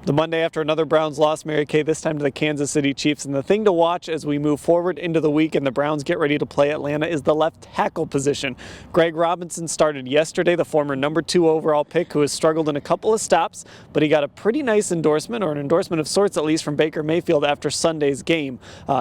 The Monday after another Browns loss, Mary Kay, this time to the Kansas City Chiefs. And the thing to watch as we move forward into the week and the Browns get ready to play Atlanta is the left tackle position. Greg Robinson started yesterday, the former number 2 overall pick who has struggled in a couple of stops, but he got a pretty nice endorsement, or an endorsement of sorts at least, from Baker Mayfield after Sunday's game.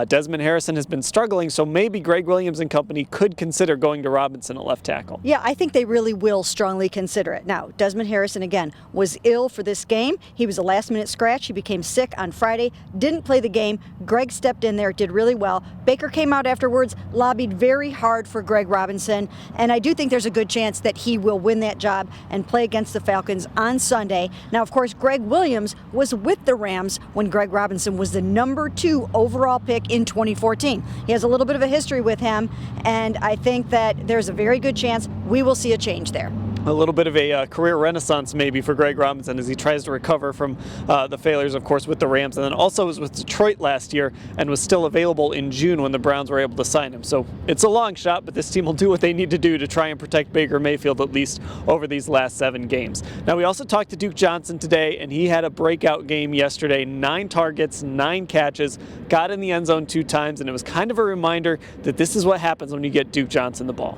Desmond Harrison has been struggling, so maybe Greg Williams and company could consider going to Robinson at left tackle. Yeah, I think they really will strongly consider it. Now, Desmond Harrison, again, was ill for this game. He was a last-minute scratch. He became sick on Friday, didn't play the game. Greg stepped in there, did really well. Baker came out afterwards, lobbied very hard for Greg Robinson, and I do think there's a good chance that he will win that job and play against the Falcons on Sunday. Now, of course, Greg Williams was with the Rams when Greg Robinson was the number 2 overall pick in 2014. He has a little bit of a history with him, and I think that there's a very good chance we will see a change there. A little bit of a career renaissance maybe for Greg Robinson as he tries to recover from the failures, of course, with the Rams, and then also was with Detroit last year and was still available in June when the Browns were able to sign him. So it's a long shot, but this team will do what they need to do to try and protect Baker Mayfield at least over these last 7 games. Now, we also talked to Duke Johnson today, and he had a breakout game yesterday. 9 targets, 9 catches, got in the end zone 2 times, and it was kind of a reminder that this is what happens when you get Duke Johnson the ball.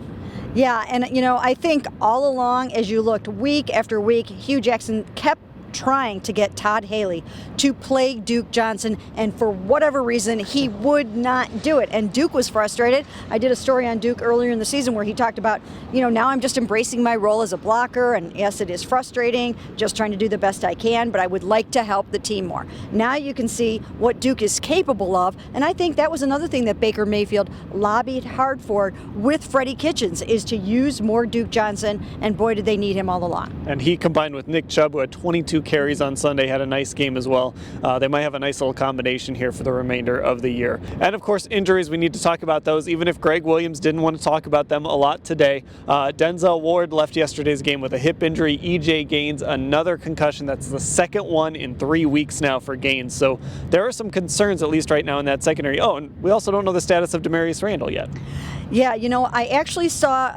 Yeah, and I think all along as you looked week after week, Hugh Jackson kept trying to get Todd Haley to play Duke Johnson, and for whatever reason he would not do it, and Duke was frustrated. I did a story on Duke earlier in the season where he talked about, now I'm just embracing my role as a blocker, and yes, it is frustrating, just trying to do the best I can, but I would like to help the team more. Now you can see what Duke is capable of, and I think that was another thing that Baker Mayfield lobbied hard for with Freddie Kitchens, is to use more Duke Johnson, and boy did they need him all along. And he combined with Nick Chubb, who had 22 carries on Sunday, had a nice game as well. They might have a nice little combination here for the remainder of the year. And of course, injuries, we need to talk about those, even if Greg Williams didn't want to talk about them a lot today. Denzel Ward left yesterday's game with a hip injury. EJ Gaines, another concussion. That's the second one in 3 weeks now for Gaines. So there are some concerns, at least right now, in that secondary. Oh, and we also don't know the status of Demarius Randall yet. Yeah, I actually saw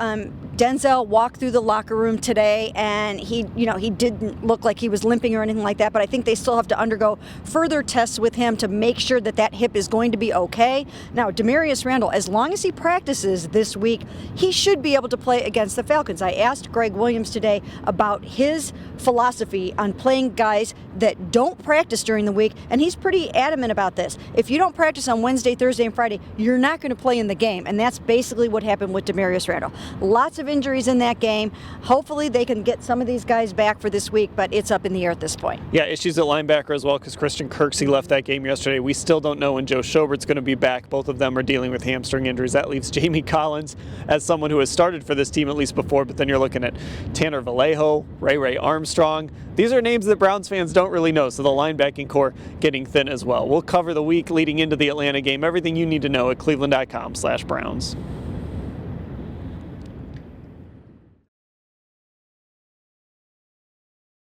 Denzel walk through the locker room today, and he didn't look like he was limping or anything like that, but I think they still have to undergo further tests with him to make sure that hip is going to be okay. Now, Demarius Randall, as long as he practices this week, he should be able to play against the Falcons. I asked Greg Williams today about his philosophy on playing guys that don't practice during the week, and he's pretty adamant about this. If you don't practice on Wednesday, Thursday, and Friday, you're not going to play in the game, and that's basically what happened with Demarius Randall. Lots of injuries in that game. Hopefully they can get some of these guys back for this week, but it's up in the air at this point. Yeah, issues at linebacker as well, because Christian Kirksey left that game yesterday. We still don't know when Joe Schobert's going to be back. Both of them are dealing with hamstring injuries. That leaves Jamie Collins as someone who has started for this team at least before, but then you're looking at Tanner Vallejo, Ray Armstrong. These are names that Browns fans don't really know, so the linebacking core getting thin as well. We'll cover the week leading into the Atlanta game. Everything you need to know at cleveland.com/Browns.